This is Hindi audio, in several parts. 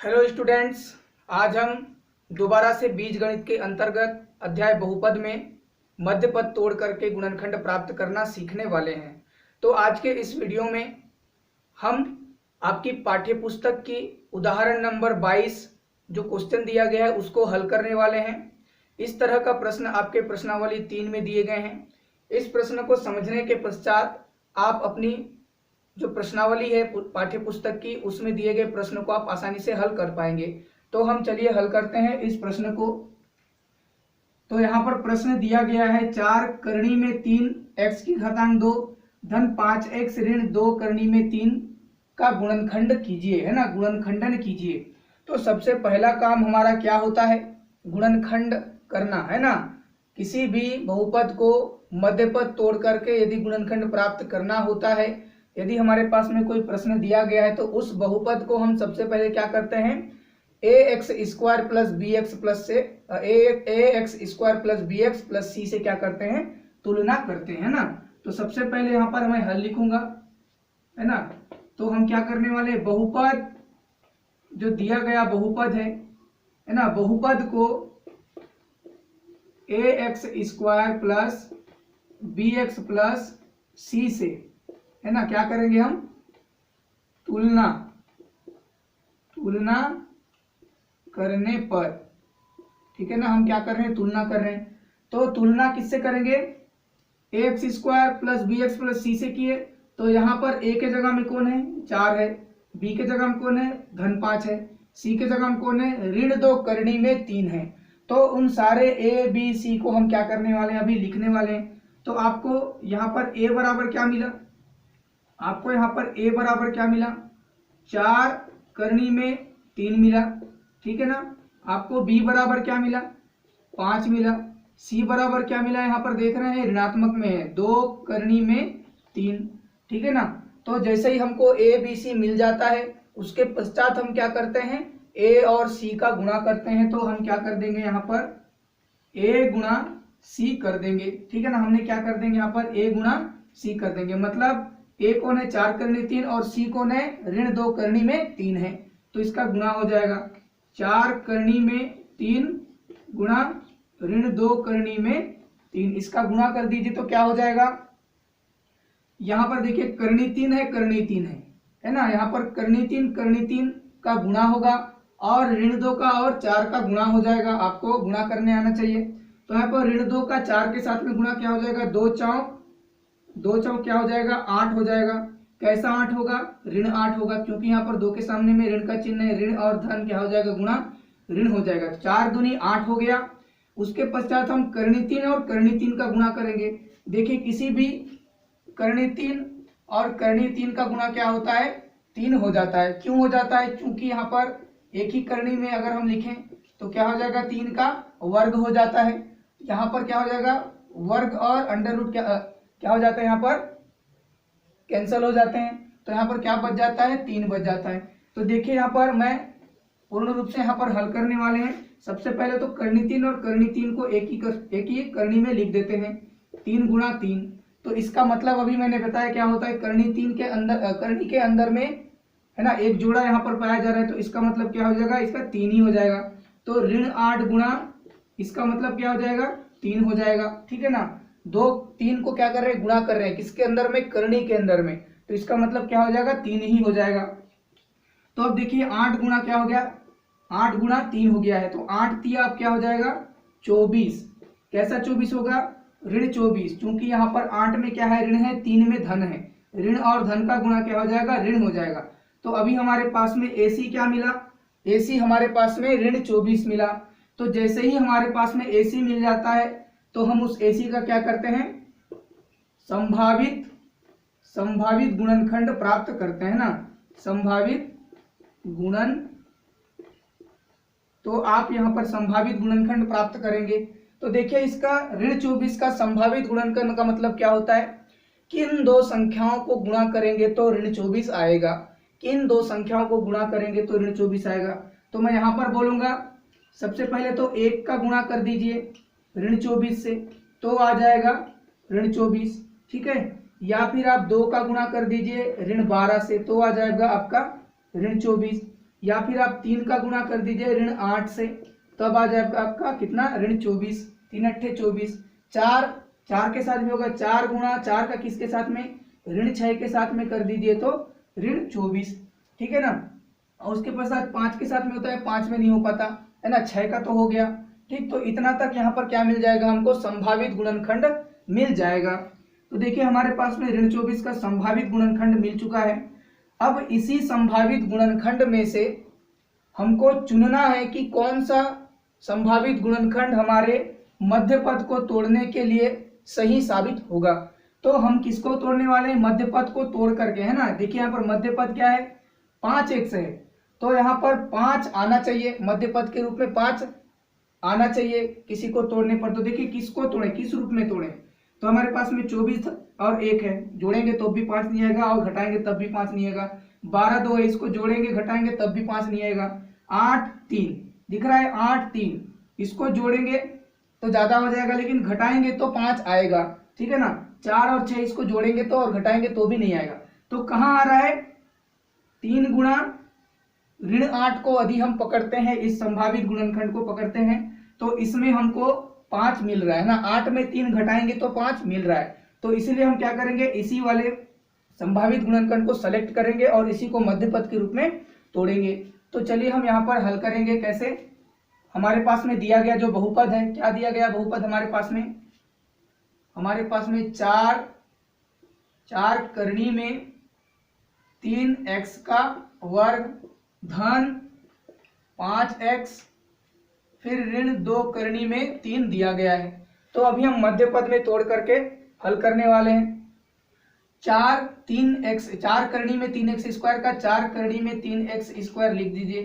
हेलो स्टूडेंट्स, आज हम दोबारा से बीजगणित के अंतर्गत अध्याय बहुपद में मध्य पद तोड़ करके गुणनखंड प्राप्त करना सीखने वाले हैं। तो आज के इस वीडियो में हम आपकी पाठ्य पुस्तक की उदाहरण नंबर 22 जो क्वेश्चन दिया गया है उसको हल करने वाले हैं। इस तरह का प्रश्न आपके प्रश्नावली 3 में दिए गए हैं। इस प्रश्न को समझने के पश्चात आप अपनी जो प्रश्नावली है पाठ्य पुस्तक की उसमें दिए गए प्रश्न को आप आसानी से हल कर पाएंगे। तो हम चलिए हल करते हैं इस प्रश्न को। तो यहाँ पर प्रश्न दिया गया है 4 करनी में 3 x की घातांक 2 धन 5x ऋण 2 करनी में 3 का गुणनखंड कीजिए, है ना, गुणनखंडन कीजिए। तो सबसे पहला काम हमारा क्या होता है, गुणनखंड करना, है ना। किसी भी बहुपद को मध्य पद तोड़ करके यदि गुणनखंड प्राप्त करना होता है, यदि हमारे पास में कोई प्रश्न दिया गया है तो उस बहुपद को हम सबसे पहले क्या करते हैं, a x square plus b x plus से a x square plus b x plus c से क्या करते हैं, तुलना करते हैं ना। तो सबसे पहले यहाँ पर मैं हल लिखूंगा, है ना। तो हम क्या करने वाले, बहुपद जो दिया गया बहुपद है ना, बहुपद को a x square plus b x plus c से, है ना, क्या करेंगे हम, तुलना करने पर, ठीक है ना, हम क्या कर रहे हैं, तुलना कर रहे हैं। तो तुलना किससे करेंगे, a x square plus b x plus c से किए। तो यहाँ पर ए के जगह में कौन है, 4 है, बी के जगह में कौन है, धन 5 है, सी के जगह में कौन है, ऋण 2 करनी में 3 है। तो उन सारे ए बी सी को हम क्या करने वाले हैं, अभी लिखने वाले हैं। तो आपको यहाँ पर ए बराबर क्या मिला, आपको यहाँ पर a बराबर क्या मिला, 4 करनी में 3 मिला, ठीक है ना। आपको b बराबर क्या मिला, 5 मिला। c बराबर क्या मिला, यहाँ पर देख रहे हैं ऋणात्मक में है, 2 करनी में 3, ठीक है ना। तो जैसे ही हमको a b c मिल जाता है उसके पश्चात हम क्या करते हैं, a और c का गुणा करते हैं। तो हम क्या कर देंगे, यहाँ पर a गुणा c कर देंगे, ठीक है ना। हमने क्या कर देंगे, यहाँ पर a गुणा c कर देंगे, मतलब ए कौन है, 4 करनी 3 और सी कौन है, ऋण 2 करनी में 3 है। तो इसका गुणा हो जाएगा 4 करनी में 3 गुणा ऋण 2 करनी में 3, इसका गुणा कर दीजिए तो क्या हो जाएगा, यहाँ पर देखिए करनी 3 है, करनी 3 है ना। यहाँ पर करनी 3 का गुणा होगा और ऋण 2 का और 4 का गुणा हो जाएगा। आपको गुणा करने आना चाहिए। तो यहाँ पर ऋण 2 का 4 के साथ में गुणा क्या हो जाएगा, 2 चौक क्या हो जाएगा, 8 हो जाएगा। कैसा 8 होगा, ऋण 8 होगा, क्योंकि यहाँ पर 2 के सामने में ऋण का चिन्ह है, ऋण और धन क्या हो जाएगा, गुणा ऋण हो जाएगा। 4 दूनी 8 हो गया। उसके पश्चात हम करनी 3 और करनी 3 का गुणा करेंगे। देखिए किसी भी करनी 3 और करनी 3 का गुणा क्या होता है, 3 हो जाता है। क्यों हो जाता है, क्योंकि यहाँ पर एक ही करनी में अगर हम लिखें तो क्या हो जाएगा, 3 का वर्ग हो जाता है। यहाँ पर क्या हो जाएगा, वर्ग और अंडर रूट क्या हो जाता है, यहाँ पर कैंसल हो जाते हैं। तो यहाँ पर क्या बच जाता है, 3 बच जाता है। तो देखिए यहाँ पर मैं पूर्ण रूप से यहाँ पर हल करने वाले हैं। सबसे पहले तो करनी 3 और करनी 3 को एक ही करनी में लिख देते हैं, 3 गुणा 3। तो इसका मतलब अभी मैंने बताया क्या होता है, करनी 3 के अंदर, करनी के अंदर में, है ना, एक जोड़ा यहाँ पर पाया जा रहा है। तो इसका मतलब क्या हो जाएगा, इसका 3 ही हो जाएगा। तो ऋण 8 गुणा, इसका मतलब क्या हो जाएगा, 3 हो जाएगा, ठीक है ना। 3 को क्या कर रहे हैं, गुणा कर रहे हैं, किसके अंदर में, करनी के अंदर में। तो इसका मतलब क्या हो जाएगा, 3 ही हो जाएगा। तो अब देखिए 8 गुणा क्या हो गया, 8 गुणा 3 हो गया है। तो 8 तिया अब क्या हो जाएगा, 24। कैसा 24 होगा, ऋण 24, क्योंकि यहाँ पर 8 में क्या है, ऋण है, 3 में धन है, ऋण और धन का गुणा क्या हो जाएगा, ऋण हो जाएगा। तो अभी हमारे पास में एसी क्या मिला, एसी हमारे पास में ऋण 24 मिला। तो जैसे ही हमारे पास में एसी मिल जाता है तो हम उस एसी का क्या करते हैं, संभावित गुणनखंड प्राप्त करते हैं ना, संभावित गुणन। तो आप यहां पर संभावित गुणनखंड प्राप्त करेंगे। तो देखिए इसका ऋण 24 का संभावित गुणनखंड का मतलब क्या होता है, किन दो संख्याओं को गुणा करेंगे तो ऋण 24 आएगा, किन दो संख्याओं को गुणा करेंगे तो ऋण 24 आएगा। तो मैं यहां पर बोलूंगा सबसे पहले तो 1 का गुणा कर दीजिए ऋण 24 से, तो आ जाएगा ऋण 24, ठीक है। या फिर आप 2 का गुणा कर दीजिए ऋण 12 से, तो आ जाएगा आपका ऋण 24। या फिर आप 3 का गुणा कर दीजिए ऋण 8 से, तब आ जाएगा आपका कितना, ऋण 24, 3 अट्ठे 24, 4 के साथ भी होगा, 4 गुणा 4 का किसके साथ में, ऋण 6 के साथ में कर दीजिए तो ऋण 24, ठीक है ना। और उसके पश्चात 5 के साथ में होता है, 5 में नहीं हो पाता है ना, 6 का तो हो गया, ठीक। तो इतना तक यहाँ पर क्या मिल जाएगा हमको, संभावित गुणनखंड मिल जाएगा। तो देखिए हमारे पास में ऋण 24 का संभावित गुणनखंड मिल चुका है। अब इसी संभावित गुणनखंड में से हमको चुनना है कि कौन सा संभावित गुणनखंड हमारे मध्य पद को तोड़ने के लिए सही साबित होगा। तो हम किसको तोड़ने वाले हैं, मध्य पद को तोड़ करके, है ना। देखिए यहाँ पर मध्य पद क्या है, 5x है, तो यहाँ पर 5 आना चाहिए, मध्य पद के रूप में 5 आना चाहिए किसी को तोड़ने पर। तो देखिए किसको तोड़े, किस रूप में तोड़े, तो हमारे पास में 24 और 1 है, जोड़ेंगे तो भी 5 नहीं आएगा और घटाएंगे तब भी 5 नहीं आएगा। 12 2 है, इसको जोड़ेंगे घटाएंगे तब भी 5 नहीं आएगा। 8 3 दिख रहा है, 8 3, इसको जोड़ेंगे तो ज्यादा हो जाएगा लेकिन घटाएंगे तो 5 आएगा, ठीक है ना। 4 और 6 इसको जोड़ेंगे तो और घटाएंगे तो भी नहीं आएगा। तो कहाँ आ रहा है, 3 गुणा ऋण 8 को यदि हम पकड़ते हैं, इस संभावित गुणनखंड को पकड़ते हैं, तो इसमें हमको 5 मिल रहा है ना, 8 में 3 घटाएंगे तो 5 मिल रहा है। तो इसीलिए हम क्या करेंगे, इसी वाले संभावित गुणनखंड को सेलेक्ट करेंगे और इसी को मध्य पद के रूप में तोड़ेंगे। तो चलिए हम यहाँ पर हल करेंगे कैसे। हमारे पास में दिया गया जो बहुपद है, क्या दिया गया बहुपद हमारे पास में, हमारे पास में 4 करनी में 3x का वर्ग धन 5x फिर ऋण 2 करनी में 3 दिया गया है। तो अभी हम मध्य पद में तोड़ करके हल करने वाले हैं। 4 करनी में 3x स्क्वायर का 4 करनी में 3x स्क्वायर लिख दीजिए,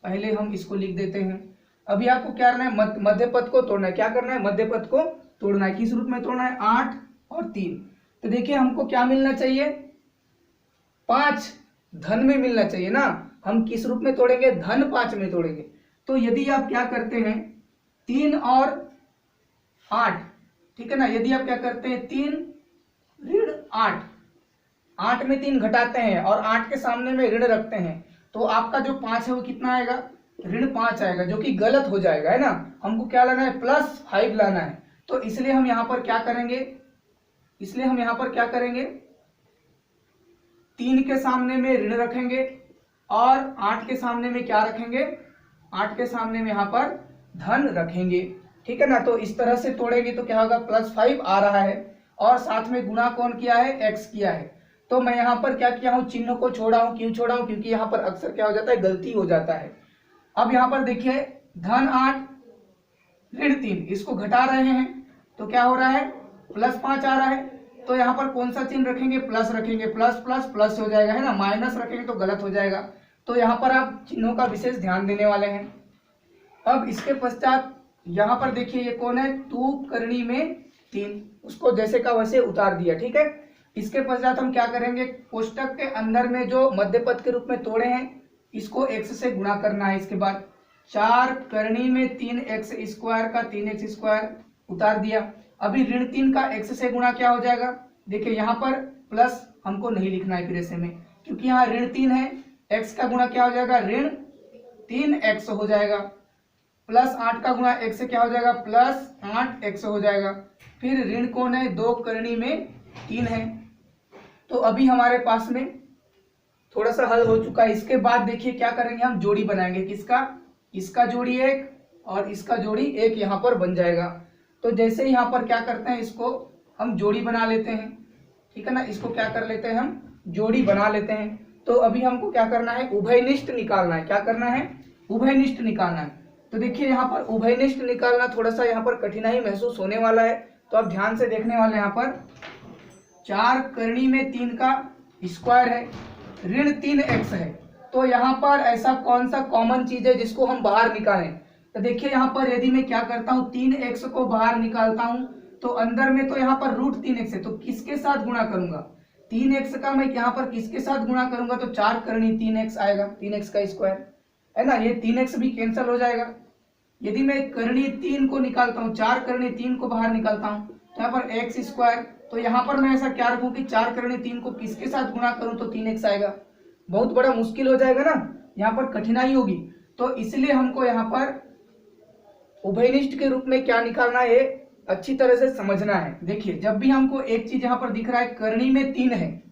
पहले हम इसको लिख देते हैं। अभी आपको क्या करना है, मध्य पद को तोड़ना है। क्या करना है, मध्य पद को तोड़ना है। किस रूप में तोड़ना है, 8 और 3। तो देखिए हमको क्या मिलना चाहिए, 5 धन में मिलना चाहिए ना। हम किस रूप में तोड़ेंगे, धन 5 में तोड़ेंगे। तो यदि आप क्या करते हैं, 3 और 8, ठीक है ना, यदि आप क्या करते हैं 3 ऋण 8 में 3 घटाते हैं और 8 के सामने में ऋण रखते हैं, तो आपका जो 5 है वो कितना आएगा, ऋण 5 आएगा, जो कि गलत हो जाएगा, है ना। हमको क्या लाना है, +5 लाना है। तो इसलिए हम यहाँ पर क्या करेंगे, 3 के सामने में ऋण रखेंगे और 8 के सामने में क्या रखेंगे, 8 के सामने में यहाँ पर धन रखेंगे, ठीक है ना। तो इस तरह से तोड़ेंगे तो क्या होगा, +5 आ रहा है और साथ में गुणा कौन किया है, x किया है। तो मैं यहाँ पर क्या किया हूँ, चिन्ह को छोड़ा हूँ। क्यों छोड़ा हूँ, क्योंकि यहाँ पर अक्सर क्या हो जाता है, गलती हो जाता है। अब यहाँ पर देखिए धन 8 ऋण 3, इसको घटा रहे हैं तो क्या हो रहा है, +5 आ रहा है। तो यहाँ पर कौन सा चिन्ह रखेंगे, प्लस रखेंगे, प्लस प्लस प्लस हो जाएगा, है ना। माइनस रखेंगे तो गलत हो जाएगा। तो यहाँ पर आप चिन्हों का विशेष ध्यान देने वाले हैं। अब इसके पश्चात यहाँ पर देखिए ये कौन है, 2 करनी में 3, उसको जैसे का वैसे उतार दिया, ठीक है। इसके पश्चात हम क्या करेंगे, कोष्टक के अंदर में जो मध्य पद के रूप में तोड़े हैं, इसको x से गुणा करना है। इसके बाद 4 करनी में 3x स्क्वायर का 3x स्क्वायर उतार दिया। अभी ऋण 3 का x से गुणा क्या हो जाएगा, देखिए यहाँ पर प्लस हमको नहीं लिखना है फिर ऐसे में, क्योंकि यहाँ ऋण 3 है, x का गुणा क्या हो जाएगा, ऋण 3x हो जाएगा, +8 का गुणा x से क्या हो जाएगा, +8x हो जाएगा। फिर ऋण कौन है, 2 करनी में 3 है। तो अभी हमारे पास में थोड़ा सा हल हो चुका है। इसके बाद देखिए क्या करेंगे, हम जोड़ी बनाएंगे। किसका, इसका जोड़ी 1 और इसका जोड़ी 1 यहाँ पर बन जाएगा। तो जैसे यहाँ पर क्या करते हैं, इसको हम जोड़ी बना लेते हैं, ठीक है ना। इसको क्या कर लेते हैं, हम जोड़ी बना लेते हैं। तो अभी हमको क्या करना है, उभयनिष्ठ निकालना है। क्या करना है, उभयनिष्ठ निकालना है। तो देखिए यहाँ पर उभयनिष्ठ निकालना थोड़ा सा यहाँ पर कठिनाई महसूस होने वाला है, तो आप ध्यान से देखने वाले। यहाँ पर 4 करनी में 3 का स्क्वायर है, ऋण 3x है। तो यहाँ पर ऐसा कौन सा कॉमन चीज है जिसको हम बाहर निकालें। तो देखिए यहाँ पर यदि मैं क्या करता हूँ, 3x को बाहर निकालता हूँ तो अंदर में तो यहाँ पर √3x है, तो किसके साथ गुणा करूंगा, 3x का मैं यहाँ पर किसके साथ गुणा करूंगा, तो 4 करनी 3x आएगा, 3x का स्क्वायर, है ना। ये 3x भी कैंसिल हो जाएगा। यदि मैं करनी 3 को निकालता हूँ, 4 करनी 3 को बाहर निकालता हूँ तो यहाँ पर x स्क्वायर। तो यहाँ पर मैं ऐसा क्या रखूँ कि 4 करनी 3 को किसके साथ गुणा करूँ तो 3x आएगा। बहुत बड़ा मुश्किल हो जाएगा ना। यहाँ पर कठिनाई होगी। तो इसलिए हमको यहाँ पर उभयनिष्ठ के रूप में क्या निकालना है अच्छी तरह से समझना है। देखिए जब भी हमको एक चीज यहाँ पर दिख रहा है करनी में 3 है,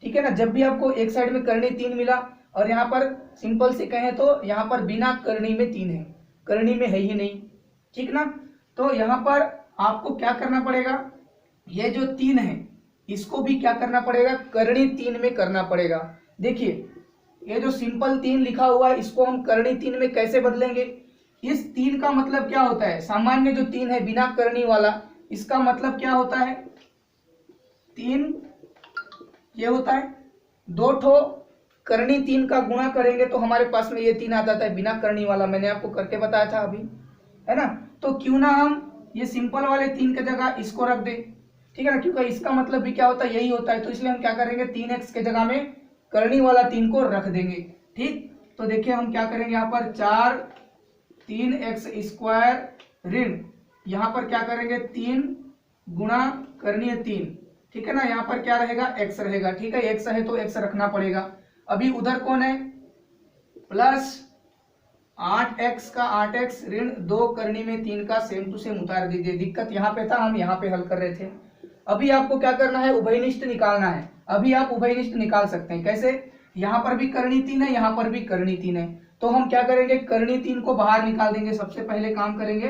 ठीक है ना, जब भी आपको एक साइड में करनी 3 मिला और यहाँ पर सिंपल से कहें तो यहाँ पर बिना करनी में 3 है, करनी में है ही नहीं, ठीक ना। तो यहाँ पर आपको क्या करना पड़ेगा, ये जो 3 है इसको भी क्या करना पड़ेगा, करनी 3 में करना पड़ेगा। देखिए ये जो सिंपल 3 लिखा हुआ है इसको हम करनी 3 में कैसे बदलेंगे। इस 3 का मतलब क्या होता है, सामान्य जो 3 है बिना करनी वाला, इसका मतलब क्या होता है, 3 ये होता है, 2 ठो करनी 3 का गुणा करेंगे तो हमारे पास में ये 3 आ जाता है बिना करनी वाला, मैंने आपको करके बताया था अभी, है ना। तो क्यों ना हम ये सिंपल वाले 3 की जगह इसको रख दे, ठीक है ना, क्योंकि इसका मतलब भी क्या होता है, यही होता है। तो इसलिए हम क्या करेंगे, 3x के जगह में करनी वाला 3 को रख देंगे, ठीक। तो देखिए हम क्या करेंगे, यहाँ पर 3x² ऋण, यहाँ पर क्या करेंगे 3 गुणा करनी है 3, ठीक है ना, यहाँ पर क्या रहेगा x रहेगा, ठीक है, x है तो x रखना पड़ेगा। अभी उधर कौन है, प्लस 8x का 8x ऋण 2 करनी में 3 का सेम टू सेम उतार दीजिए। दिक्कत यहाँ पे था, हम यहाँ पे हल कर रहे थे। अभी आपको क्या करना है, उभयनिष्ठ निकालना है। अभी आप उभयनिष्ठ निकाल सकते हैं कैसे, यहाँ पर भी करनी 3 है, यहाँ पर भी करनी 3 है, तो हम क्या करेंगे, करनी 3 को बाहर निकाल देंगे। सबसे पहले काम करेंगे,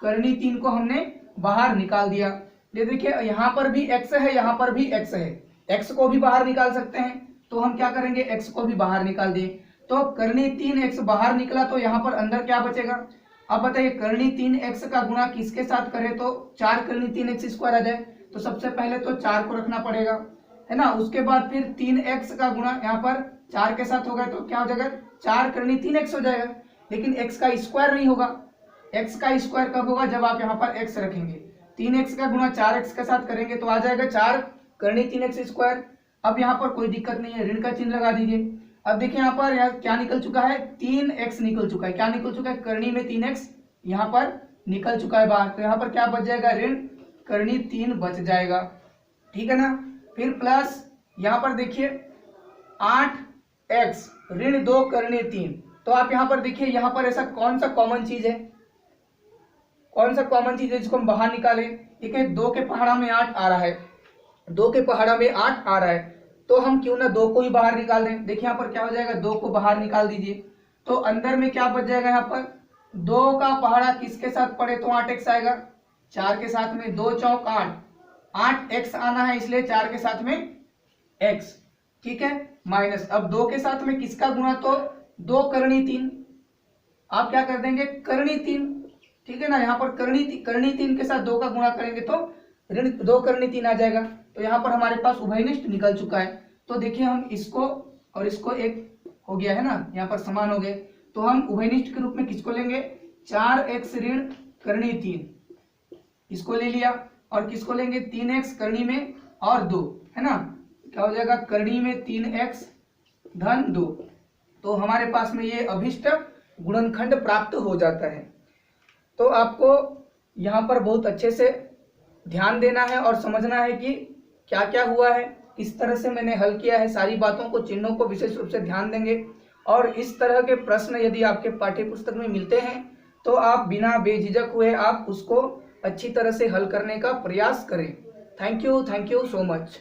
करनी 3 को हमने बाहर निकाल दिया। ये देखिए यहाँ पर भी x है, यहाँ पर भी x है, x को भी बाहर निकाल सकते हैं, तो हम क्या करेंगे, x को भी बाहर निकाल दें। तो करनी 3x बाहर निकला तो यहाँ पर अंदर क्या बचेगा। अब बताइए करनी 3x का गुणा किसके साथ करें तो 4 करनी 3x² आ जाए। तो सबसे पहले तो 4 को रखना पड़ेगा, है ना, उसके बाद फिर 3x का गुणा यहाँ पर 4 के साथ होगा तो क्या हो जाएगा, 4 करनी 3x हो जाएगा। लेकिन x का स्क्वायर नहीं होगा, x का स्क्वायर कब होगा, जब आप यहाँ पर x रखेंगे। 3x का गुणा 4x के साथ करेंगे तो आ जाएगा 4 करनी 3x²। अब यहाँ पर कोई दिक्कत नहीं है, ऋण का चिन्ह लगा दीजिए। अब देखिए यहाँ पर क्या निकल चुका है, 3x निकल चुका है। क्या निकल चुका है, करनी में 3x यहाँ पर निकल चुका है बाहर, तो यहाँ पर क्या बच जाएगा, ऋण करनी 3 बच जाएगा, ठीक है ना। फिर प्लस यहाँ पर देखिए 8x ऋण 2 करनी 3, तो आप यहाँ पर देखिए यहाँ पर ऐसा कौन सा कॉमन चीज है, कौन सा कॉमन चीज है जिसको हम बाहर निकालें। ठीक है, 2 के पहाड़ा में 8 आ रहा है, 2 के पहाड़ा में 8 आ रहा है, तो हम क्यों ना 2 को ही बाहर निकाल दें। देखिए यहाँ पर क्या हो जाएगा, 2 को बाहर निकाल दीजिए तो अंदर में क्या बच जाएगा, यहाँ पर 2 का पहाड़ा किसके साथ पड़े तो 8x आएगा, 4 के साथ में, 2 चौक 8, 8x आना है इसलिए 4 के साथ में x, ठीक है, माइनस। अब 2 के साथ में किसका गुणा तो 2 करनी 3, आप क्या कर देंगे करनी 3, ठीक है ना। यहाँ पर करनी 3 के साथ 2 का गुणा करेंगे तो ऋण 2 करनी 3 आ जाएगा। तो यहाँ पर हमारे पास उभयनिष्ठ निकल चुका है। तो देखिए हम इसको और इसको एक हो गया है ना, यहाँ पर समान हो गए, तो हम उभयनिष्ठ के रूप में किसको लेंगे, 4x ऋण करनी 3 इसको ले लिया, और किसको लेंगे 3x करनी में और 2, है ना, क्या हो जाएगा करनी में 3x धन 2। तो हमारे पास में ये अभिष्ट गुणनखंड प्राप्त हो जाता है। तो आपको यहाँ पर बहुत अच्छे से ध्यान देना है और समझना है कि क्या क्या हुआ है, किस तरह से मैंने हल किया है। सारी बातों को, चिन्हों को विशेष रूप से ध्यान देंगे, और इस तरह के प्रश्न यदि आपके पाठ्य पुस्तक में मिलते हैं तो आप बिना बेझिझक हुए आप उसको अच्छी तरह से हल करने का प्रयास करें। Thank you so much.